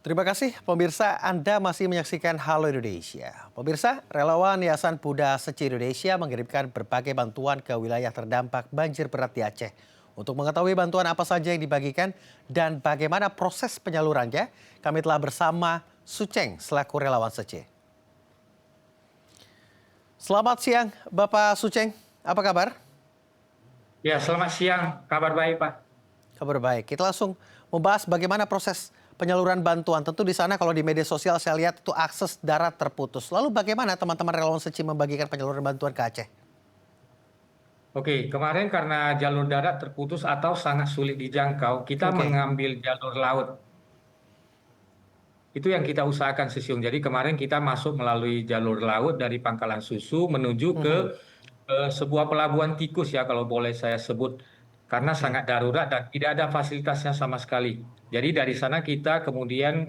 Terima kasih pemirsa, Anda masih menyaksikan Halo Indonesia. Pemirsa, relawan Yayasan Buddha Seci Indonesia mengirimkan berbagai bantuan ke wilayah terdampak banjir berat di Aceh. Untuk mengetahui bantuan apa saja yang dibagikan dan bagaimana proses penyalurannya, kami telah bersama Suceng selaku relawan Seci. Selamat siang Bapak Suceng, apa kabar? Ya, selamat siang. Kabar baik, Pak. Kabar baik. Kita langsung membahas bagaimana proses penyaluran bantuan. Tentu di sana kalau di media sosial saya lihat itu akses darat terputus. Lalu bagaimana teman-teman relawan Seci membagikan penyaluran bantuan ke Aceh? Oke, kemarin karena jalur darat terputus atau sangat sulit dijangkau, kita Oke. mengambil jalur laut. Itu yang kita usahakan, Sesiung. Jadi kemarin kita masuk melalui jalur laut dari Pangkalan Susu menuju ke Mhm. sebuah pelabuhan tikus ya, kalau boleh saya sebut. Karena Oke. sangat darurat dan tidak ada fasilitasnya sama sekali. Jadi dari sana kita kemudian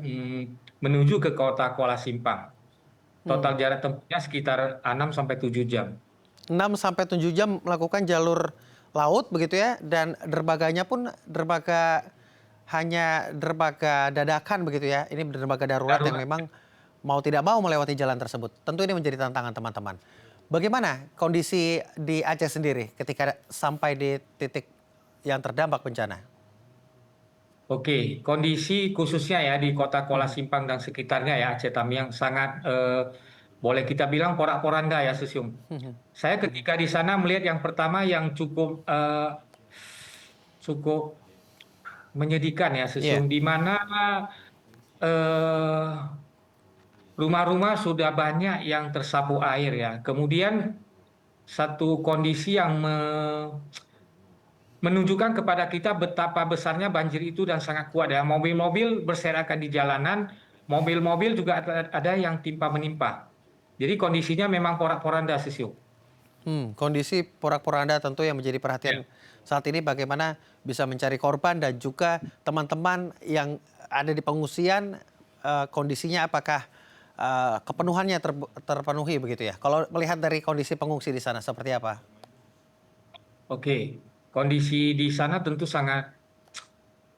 menuju ke kota Kuala Simpang. Hmm. Total jarak tempuhnya sekitar 6 sampai 7 jam. 6 sampai 7 jam melakukan jalur laut begitu ya, dan derbaganya pun derbaga hanya derbaga dadakan begitu ya. Ini derbaga darurat yang Darurat. memang mau tidak mau melewati jalan tersebut. Tentu ini menjadi tantangan teman-teman. Bagaimana kondisi di Aceh sendiri ketika sampai di titik yang terdampak bencana? Oke, kondisi khususnya ya di kota Kuala Mhm. Simpang dan sekitarnya ya Aceh Tamiang sangat boleh kita bilang porak-poranda ya Susyum. Mhm. Saya ketika di sana melihat yang pertama yang cukup menyedihkan ya Iya. Susyum, di mana eh, rumah-rumah sudah banyak yang tersapu air ya. Kemudian satu kondisi yang menunjukkan kepada kita betapa besarnya banjir itu dan sangat kuat ya. Mobil-mobil berserakan di jalanan, mobil-mobil juga ada yang timpa menimpa. Jadi kondisinya memang porak-poranda, Sisiu. Kondisi porak-poranda tentu yang menjadi perhatian Ya. saat ini bagaimana bisa mencari korban dan juga teman-teman yang ada di pengungsian, kondisinya apakah kepenuhannya terpenuhi begitu ya? Kalau melihat dari kondisi pengungsi di sana seperti apa? Oke, kondisi di sana tentu sangat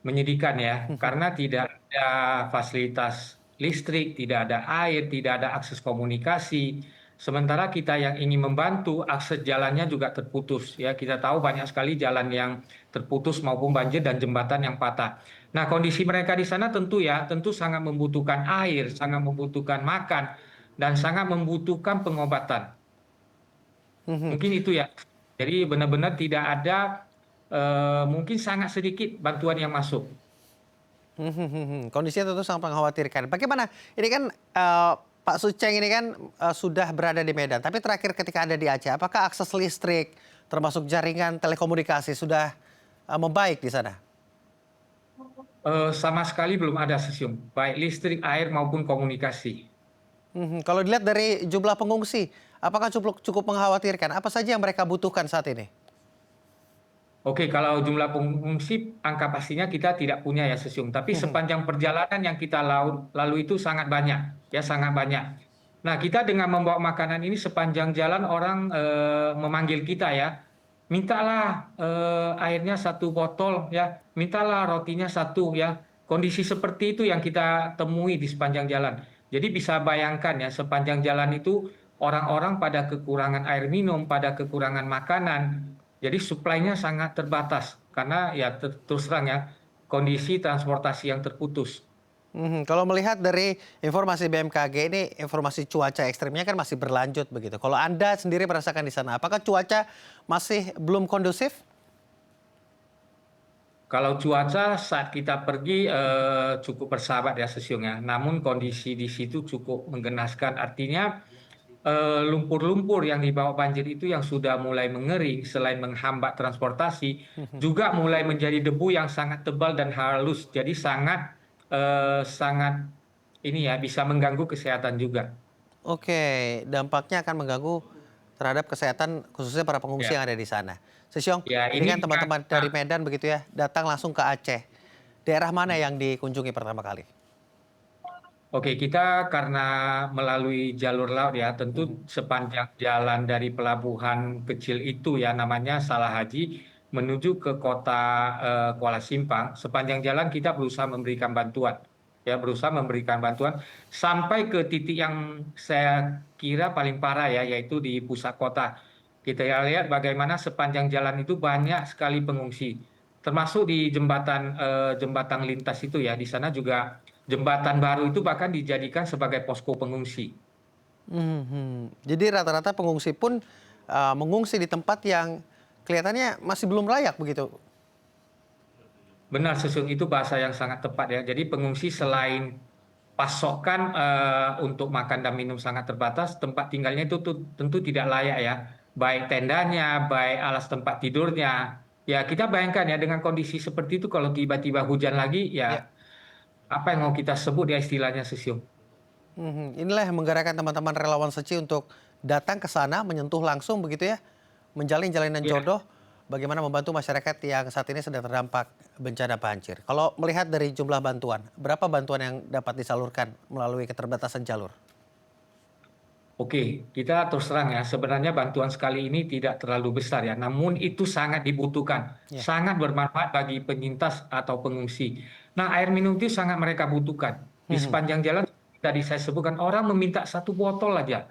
menyedihkan ya, karena tidak ada fasilitas listrik, tidak ada air, tidak ada akses komunikasi. Sementara kita yang ingin membantu, akses jalannya juga terputus. Ya, kita tahu banyak sekali jalan yang terputus maupun banjir dan jembatan yang patah. Nah, kondisi mereka di sana tentu sangat membutuhkan air, sangat membutuhkan makan, dan sangat membutuhkan pengobatan. Mhm. Mungkin itu ya. Jadi benar-benar tidak ada, mungkin sangat sedikit bantuan yang masuk. Kondisinya tentu sangat mengkhawatirkan. Bagaimana? Ini kan Pak Suceng ini kan sudah berada di Medan, tapi terakhir ketika ada di Aceh, apakah akses listrik termasuk jaringan telekomunikasi sudah membaik di sana? Sama sekali belum ada Sesium, baik listrik, air maupun komunikasi. Kalau dilihat dari jumlah pengungsi, apakah cukup cukup mengkhawatirkan? Apa saja yang mereka butuhkan saat ini? Oke, kalau jumlah pengungsi, angka pastinya kita tidak punya ya Sesium. Tapi sepanjang perjalanan yang kita lalu itu sangat banyak, ya sangat banyak. Nah, kita dengan membawa makanan ini sepanjang jalan orang memanggil kita ya, mintalah airnya satu botol ya, mintalah rotinya satu ya. Kondisi seperti itu yang kita temui di sepanjang jalan. Jadi bisa bayangkan ya, sepanjang jalan itu orang-orang pada kekurangan air minum, pada kekurangan makanan. Jadi suplainya sangat terbatas karena ya terus terang ya kondisi transportasi yang terputus. Kalau melihat dari informasi BMKG ini, informasi cuaca ekstrimnya kan masih berlanjut begitu. Kalau Anda sendiri merasakan di sana, apakah cuaca masih belum kondusif? Kalau cuaca saat kita pergi cukup bersahabat ya sesiungnya, namun kondisi di situ cukup menggenaskan. Artinya lumpur-lumpur yang dibawa banjir itu yang sudah mulai mengering, selain menghambat transportasi, juga mulai menjadi debu yang sangat tebal dan halus. Jadi sangat ini ya bisa mengganggu kesehatan juga. Oke, dampaknya akan mengganggu terhadap kesehatan khususnya para pengungsi Ya, yang ada di sana. Sesyong, ya ini ini kan teman-teman dari Medan begitu ya, datang langsung ke Aceh. Daerah mana yang dikunjungi pertama kali? oke, kita karena melalui jalur laut ya, Mhm. tentu sepanjang jalan dari pelabuhan kecil itu ya namanya Salah Haji menuju ke kota Kuala Simpang, sepanjang jalan kita berusaha memberikan bantuan. ya berusaha memberikan bantuan sampai ke titik yang saya kira paling parah ya, yaitu di pusat kota. Kita lihat bagaimana sepanjang jalan itu banyak sekali pengungsi, termasuk di jembatan lintas itu ya. Di sana juga jembatan baru itu bahkan dijadikan sebagai posko pengungsi. Jadi rata-rata pengungsi pun mengungsi di tempat yang kelihatannya masih belum layak begitu? Benar, Susung, itu bahasa yang sangat tepat ya. Jadi pengungsi selain pasokan untuk makan dan minum sangat terbatas, tempat tinggalnya itu tentu tidak layak ya. Baik tendanya, baik alas tempat tidurnya. Ya kita bayangkan ya dengan kondisi seperti itu kalau tiba-tiba hujan lagi Ya. ya apa yang mau kita sebut ya istilahnya, Susung. Inilah yang menggerakkan teman-teman relawan Seci untuk datang ke sana, menyentuh langsung begitu ya, menjalin jalinan Ya. jodoh, bagaimana membantu masyarakat yang saat ini sedang terdampak bencana banjir. Kalau melihat dari jumlah bantuan, berapa bantuan yang dapat disalurkan melalui keterbatasan jalur? Oke, kita terus terang ya, sebenarnya bantuan sekali ini tidak terlalu besar ya, namun itu sangat dibutuhkan, Ya. sangat bermanfaat bagi penyintas atau pengungsi. Nah, air minum itu sangat mereka butuhkan. Di Mhm. sepanjang jalan, tadi saya sebutkan, orang meminta satu botol aja.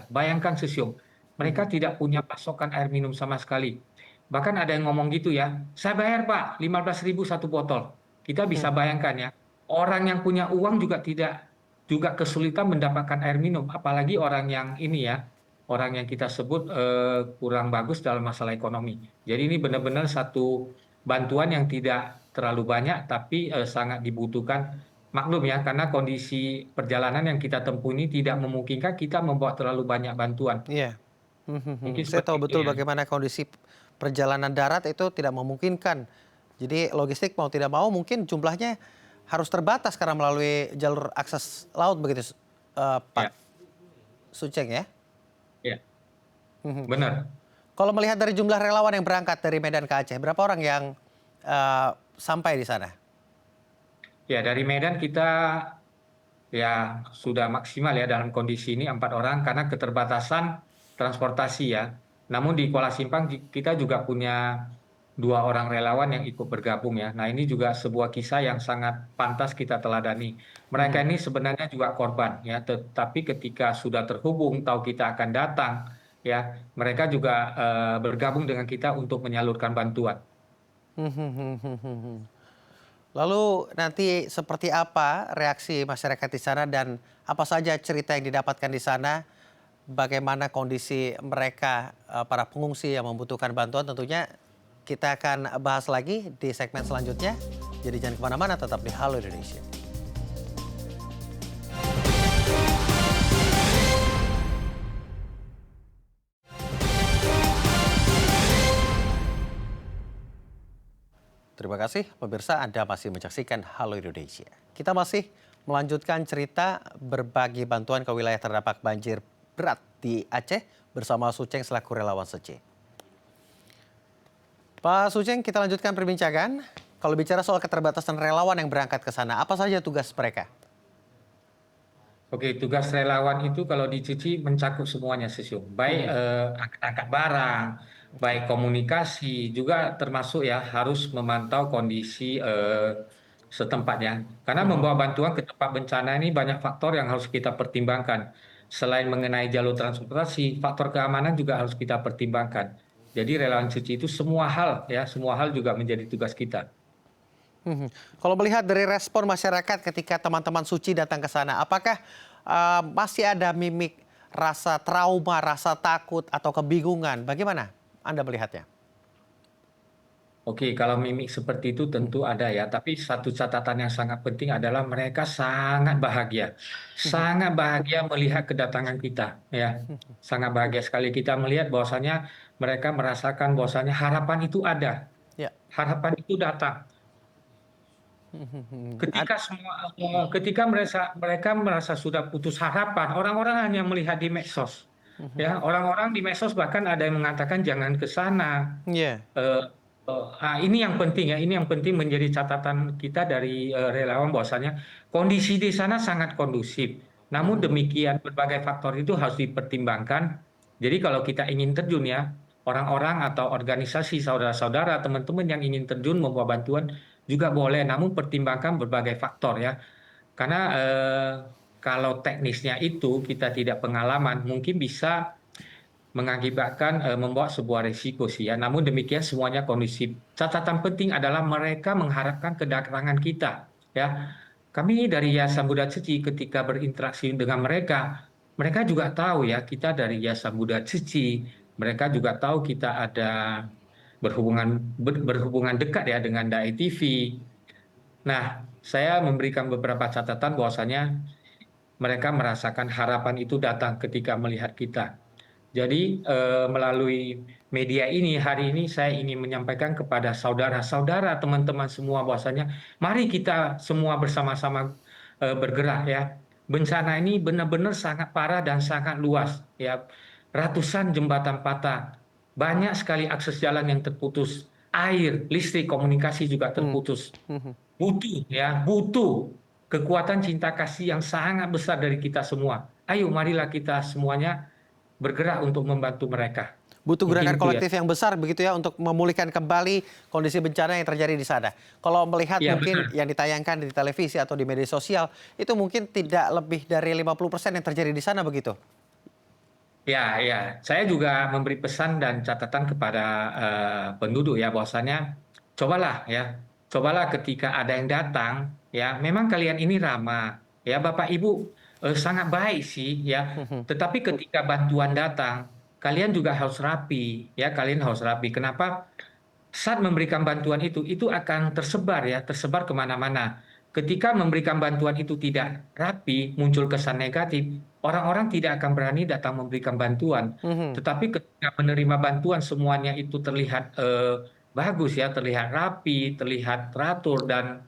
Bayangkan Sesium, Mhm. mereka tidak punya pasokan air minum sama sekali. Bahkan ada yang ngomong gitu ya, saya bayar Pak, 15.000 satu botol. Kita bisa Mhm. bayangkan ya, orang yang punya uang juga kesulitan mendapatkan air minum, apalagi orang yang ini ya, orang yang kita sebut kurang bagus dalam masalah ekonomi. Jadi ini benar-benar satu bantuan yang tidak terlalu banyak, tapi sangat dibutuhkan. Maklum ya, karena kondisi perjalanan yang kita tempuh ini tidak memungkinkan kita membawa terlalu banyak bantuan. Iya. Mungkin Saya seperti tahu itu betul ya. bagaimana kondisi perjalanan darat itu tidak memungkinkan. Jadi logistik mau tidak mau mungkin jumlahnya harus terbatas karena melalui jalur akses laut begitu, Pak Ya, Suceng ya? ya, Mhm. benar. Kalau melihat dari jumlah relawan yang berangkat dari Medan ke Aceh, berapa orang yang sampai di sana? Ya, dari Medan kita ya sudah maksimal ya dalam kondisi ini 4 orang karena keterbatasan transportasi ya. Namun di Kuala Simpang kita juga punya 2 orang relawan yang ikut bergabung ya. Nah ini juga sebuah kisah yang sangat pantas kita teladani. Mereka Mhm. ini sebenarnya juga korban ya, tetapi ketika sudah terhubung tahu kita akan datang ya, mereka juga bergabung dengan kita untuk menyalurkan bantuan. Lalu nanti seperti apa reaksi masyarakat di sana dan apa saja cerita yang didapatkan di sana? Bagaimana kondisi mereka, para pengungsi yang membutuhkan bantuan tentunya kita akan bahas lagi di segmen selanjutnya. Jadi jangan kemana-mana, tetap di Halo Indonesia. Terima kasih pemirsa, Anda masih menyaksikan Halo Indonesia. Kita masih melanjutkan cerita berbagi bantuan ke wilayah terdampak banjir berat di Aceh bersama Suceng selaku relawan Sece. Pak Suceng, kita lanjutkan perbincangan. Kalau bicara soal keterbatasan relawan yang berangkat ke sana, apa saja tugas mereka? Oke, tugas relawan itu kalau dicuci mencakup semuanya, Sesium. Baik Mhm. angkat barang, baik Oke. komunikasi, juga termasuk ya harus memantau kondisi setempatnya. Karena Mhm. membawa bantuan ke tempat bencana ini banyak faktor yang harus kita pertimbangkan. Selain mengenai jalur transportasi, faktor keamanan juga harus kita pertimbangkan. Jadi relawan cuci itu semua hal ya, semua hal juga menjadi tugas kita. Mhm. Kalau melihat dari respon masyarakat ketika teman-teman Suci datang ke sana, apakah masih ada mimik rasa trauma, rasa takut atau kebingungan? Bagaimana Anda melihatnya? Oke, kalau mimik seperti itu Mhm. tentu ada ya, tapi satu catatan yang sangat penting adalah mereka Mhm. sangat bahagia melihat kedatangan kita, ya, sangat bahagia sekali kita melihat bahwasanya mereka merasakan bahwasanya harapan itu ada, Ya. harapan itu datang. Mhm. Ketika mereka merasa sudah putus harapan, orang-orang hanya melihat di medsos, ya, orang-orang di medsos bahkan ada yang mengatakan jangan ke sana. Iya. Ini yang penting ya, ini yang penting menjadi catatan kita dari relawan bahwasanya kondisi di sana sangat kondusif. Namun Mhm. demikian berbagai faktor itu harus dipertimbangkan. Jadi kalau kita ingin terjun ya, orang-orang atau organisasi saudara-saudara, teman-teman yang ingin terjun membawa bantuan juga boleh, namun pertimbangkan berbagai faktor ya. Karena kalau teknisnya itu kita tidak pengalaman, mungkin bisa mengakibatkan membawa sebuah risiko sih ya. Namun demikian semuanya kondusif. Catatan penting adalah mereka mengharapkan kedatangan kita ya. Kami dari Yayasan Buddha Cici ketika berinteraksi dengan mereka, mereka juga tahu ya kita dari Yayasan Buddha Cici. Mereka juga tahu kita ada berhubungan dekat ya dengan Dai TV. Nah, saya memberikan beberapa catatan bahwasanya mereka merasakan harapan itu datang ketika melihat kita. Jadi melalui media ini hari ini saya ingin menyampaikan kepada saudara-saudara, teman-teman semua bahwasanya mari kita semua bersama-sama bergerak ya. Bencana ini benar-benar sangat parah dan sangat luas ya. Ratusan jembatan patah, banyak sekali akses jalan yang terputus, air, listrik, komunikasi juga Hmm. terputus. Mhm. Butuh kekuatan cinta kasih yang sangat besar dari kita semua. Ayo marilah kita semuanya bergerak untuk membantu mereka. Butuh gerakan Mungkin itu ya. kolektif yang besar begitu ya untuk memulihkan kembali kondisi bencana yang terjadi di sana. Kalau melihat Ya mungkin benar. yang ditayangkan di televisi atau di media sosial, itu mungkin tidak lebih dari 50% yang terjadi di sana begitu? Ya, ya. Saya juga memberi pesan dan catatan kepada penduduk ya bahwasanya cobalah ya, cobalah ketika ada yang datang ya, memang kalian ini ramah ya Bapak Ibu sangat baik sih ya, Mhm. tetapi ketika bantuan datang kalian juga harus rapi ya, kalian harus rapi. Kenapa? Saat memberikan bantuan itu akan tersebar ya, tersebar kemana-mana. Ketika memberikan bantuan itu tidak rapi, muncul kesan negatif, orang-orang tidak akan berani datang memberikan bantuan. Mhm. Tetapi ketika menerima bantuan semuanya itu terlihat bagus ya, terlihat rapi, terlihat teratur dan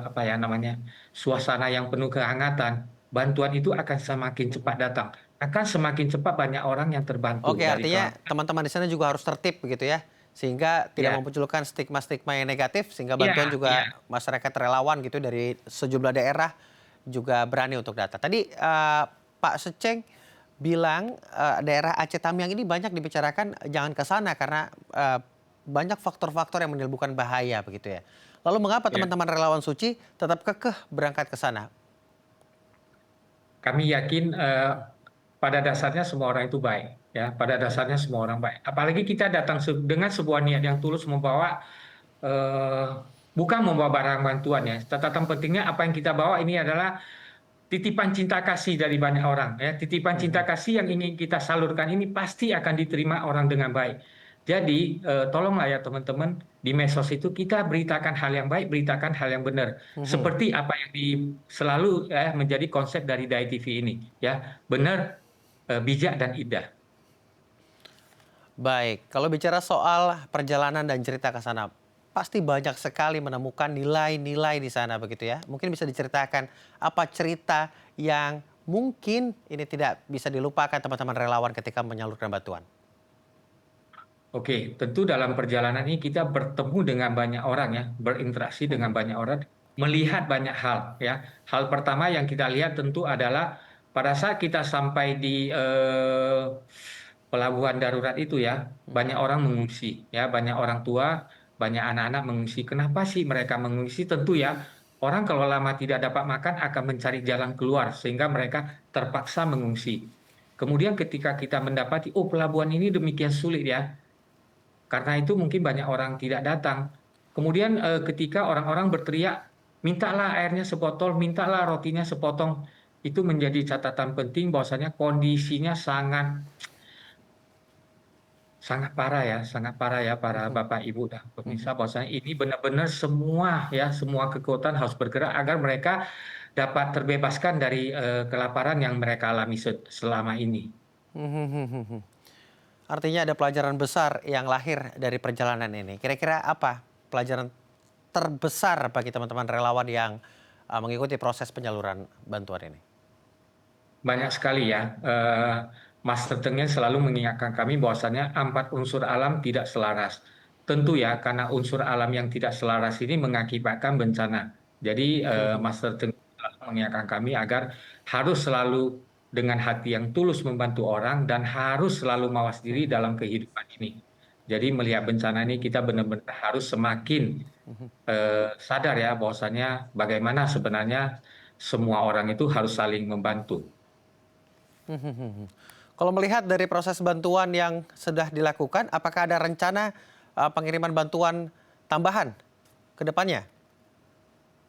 apa ya namanya, suasana yang penuh kehangatan, bantuan itu akan semakin cepat Mhm. datang. Akan semakin cepat banyak orang yang terbantu Oke, dari artinya kelaparan. teman-teman di sana juga harus tertib begitu ya, sehingga tidak Ya, memunculkan stigma-stigma yang negatif, sehingga bantuan iya, iya. juga masyarakat relawan gitu dari sejumlah daerah juga berani untuk datang. Tadi Pak Seceng bilang daerah Aceh Tamiang ini banyak dibicarakan jangan ke sana karena banyak faktor-faktor yang menimbulkan bahaya begitu ya. Lalu mengapa Ya. teman-teman relawan suci tetap kekeh berangkat ke sana? Kami yakin pada dasarnya semua orang itu baik, ya. Pada dasarnya semua orang baik. Apalagi kita datang dengan sebuah niat yang tulus membawa eh, bukan membawa barang bantuan ya. Catatan pentingnya apa yang kita bawa ini adalah titipan cinta kasih dari banyak orang ya. Titipan cinta Mhm. kasih yang ingin kita salurkan ini pasti akan diterima orang dengan baik. Jadi tolonglah ya teman-teman di medsos itu kita beritakan hal yang baik, beritakan hal yang benar. Mhm. Seperti apa yang selalu menjadi konsep dari Dai TV ini ya. Benar, bijak dan indah. Baik, kalau bicara soal perjalanan dan cerita ke sana, pasti banyak sekali menemukan nilai-nilai di sana begitu ya. Mungkin bisa diceritakan apa cerita yang mungkin ini tidak bisa dilupakan teman-teman relawan ketika menyalurkan bantuan. Oke, tentu dalam perjalanan ini kita bertemu dengan banyak orang ya, berinteraksi dengan Mhm. banyak orang, melihat banyak hal ya. Hal pertama yang kita lihat tentu adalah pada saat kita sampai di pelabuhan darurat itu ya, banyak orang mengungsi ya, banyak orang tua, banyak anak-anak mengungsi. Kenapa sih mereka mengungsi? Tentu ya, orang kalau lama tidak dapat makan akan mencari jalan keluar sehingga mereka terpaksa mengungsi. Kemudian ketika kita mendapati, oh pelabuhan ini demikian sulit ya, karena itu mungkin banyak orang tidak datang. Kemudian ketika orang-orang berteriak, mintalah airnya sepotol, mintalah rotinya sepotong, itu menjadi catatan penting bahwasanya kondisinya sangat sangat parah ya, sangat parah ya para Mhm. Bapak Ibu dan Mhm. pemirsa bahwasanya ini benar-benar semua ya, semua kekuatan harus bergerak agar mereka dapat terbebaskan dari kelaparan yang mereka alami selama ini. Mhm. Artinya ada pelajaran besar yang lahir dari perjalanan ini. Kira-kira apa pelajaran terbesar bagi teman-teman relawan yang mengikuti proses penyaluran bantuan ini? Banyak sekali ya. Mas Tetengnya selalu mengingatkan kami bahwasannya 4 unsur alam tidak selaras. Tentu ya, karena unsur alam yang tidak selaras ini mengakibatkan bencana. Jadi Mhm. Mas Teteng selalu mengingatkan kami agar harus selalu dengan hati yang tulus membantu orang dan harus selalu mawas diri Mhm. dalam kehidupan ini. Jadi melihat bencana ini kita benar-benar harus semakin sadar ya bahwasannya bagaimana sebenarnya semua orang itu harus saling membantu. Kalau melihat dari proses bantuan yang sudah dilakukan, apakah ada rencana pengiriman bantuan tambahan ke depannya?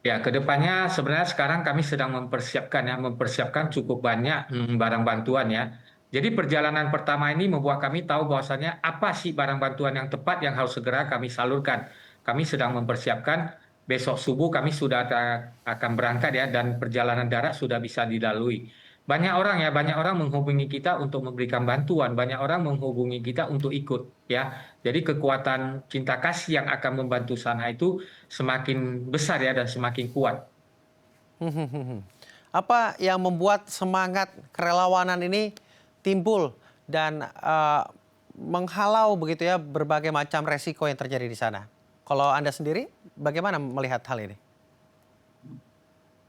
Ya, kedepannya sebenarnya sekarang kami sedang mempersiapkan cukup banyak barang bantuan ya. Jadi perjalanan pertama ini membuat kami tahu bahwasannya apa sih barang bantuan yang tepat yang harus segera kami salurkan. Kami sedang mempersiapkan, besok subuh kami sudah akan berangkat ya, dan perjalanan darat sudah bisa dilalui. Banyak orang menghubungi kita untuk memberikan bantuan, banyak orang menghubungi kita untuk ikut ya. Jadi kekuatan cinta kasih yang akan membantu sana itu semakin besar ya dan semakin kuat. Apa yang membuat semangat kerelawanan ini timbul dan menghalau begitu ya berbagai macam resiko yang terjadi di sana? Kalau Anda sendiri, bagaimana melihat hal ini?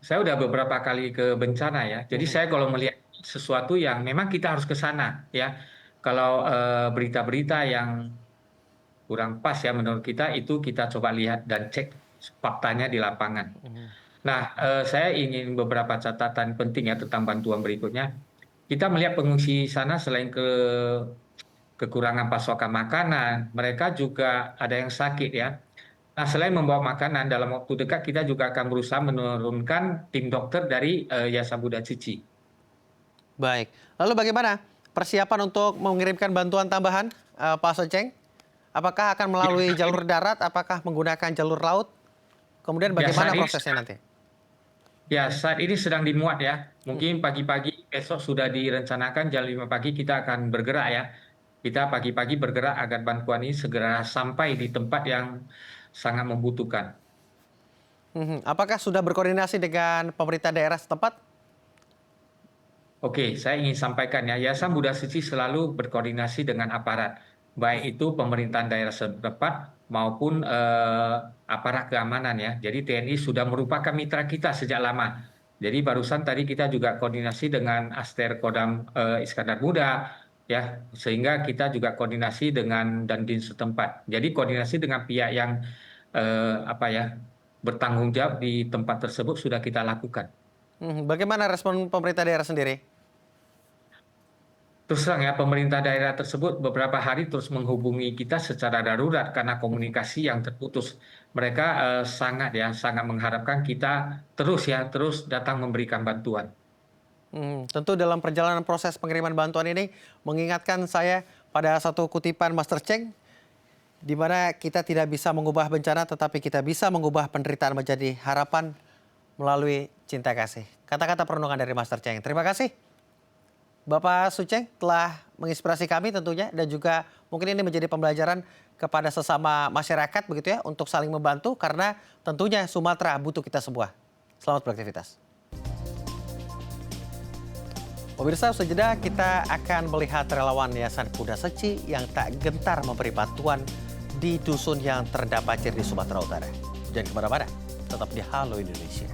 Saya udah beberapa kali ke bencana ya. Jadi saya kalau melihat sesuatu yang memang kita harus ke sana ya. Kalau berita-berita yang kurang pas ya menurut kita itu kita coba lihat dan cek faktanya di lapangan. Nah, saya ingin beberapa catatan penting ya tentang bantuan berikutnya. Kita melihat pengungsi sana selain kekurangan pasokan makanan, mereka juga ada yang sakit ya. Nah, selain membawa makanan, dalam waktu dekat kita juga akan berusaha menurunkan tim dokter dari Yayasan Buddha Cici. Baik. Lalu bagaimana persiapan untuk mengirimkan bantuan tambahan, Pak Soceng? Apakah akan melalui jalur darat, apakah menggunakan jalur laut? Kemudian Ya, bagaimana prosesnya nanti? saat ini sedang dimuat ya. Mungkin pagi-pagi besok sudah direncanakan jam 5 pagi kita akan bergerak ya. Kita pagi-pagi bergerak agar bantuan ini segera sampai di tempat yang sangat membutuhkan. Apakah sudah berkoordinasi dengan pemerintah daerah setempat? Oke, saya ingin sampaikan ya, Yayasan Buddha Suci selalu berkoordinasi dengan aparat, baik itu pemerintahan daerah setempat maupun aparat keamanan ya. Jadi TNI sudah merupakan mitra kita sejak lama. Jadi barusan tadi kita juga koordinasi dengan Aster Kodam Iskandar Muda ya, sehingga kita juga koordinasi dengan Dandim setempat. Jadi koordinasi dengan pihak yang bertanggung jawab di tempat tersebut sudah kita lakukan. Bagaimana respon pemerintah daerah sendiri? Terus terang ya, pemerintah daerah tersebut beberapa hari terus menghubungi kita secara darurat karena komunikasi yang terputus. Mereka sangat mengharapkan kita terus datang memberikan bantuan. Tentu dalam perjalanan proses pengiriman bantuan ini mengingatkan saya pada satu kutipan Master Cheng, di mana kita tidak bisa mengubah bencana tetapi kita bisa mengubah penderitaan menjadi harapan melalui cinta kasih. Kata-kata perenungan dari Master Cheng. Terima kasih Bapak Suceng telah menginspirasi kami tentunya, dan juga mungkin ini menjadi pembelajaran kepada sesama masyarakat begitu ya untuk saling membantu, karena tentunya Sumatera butuh kita semua. Selamat beraktivitas. Pemirsa, sejeda kita akan melihat relawan Yayasan Buddha Seci yang tak gentar memberi bantuan di dusun yang terdampak banjir di Sumatera Utara. Jangan kemana-mana, tetap di Halo Indonesia.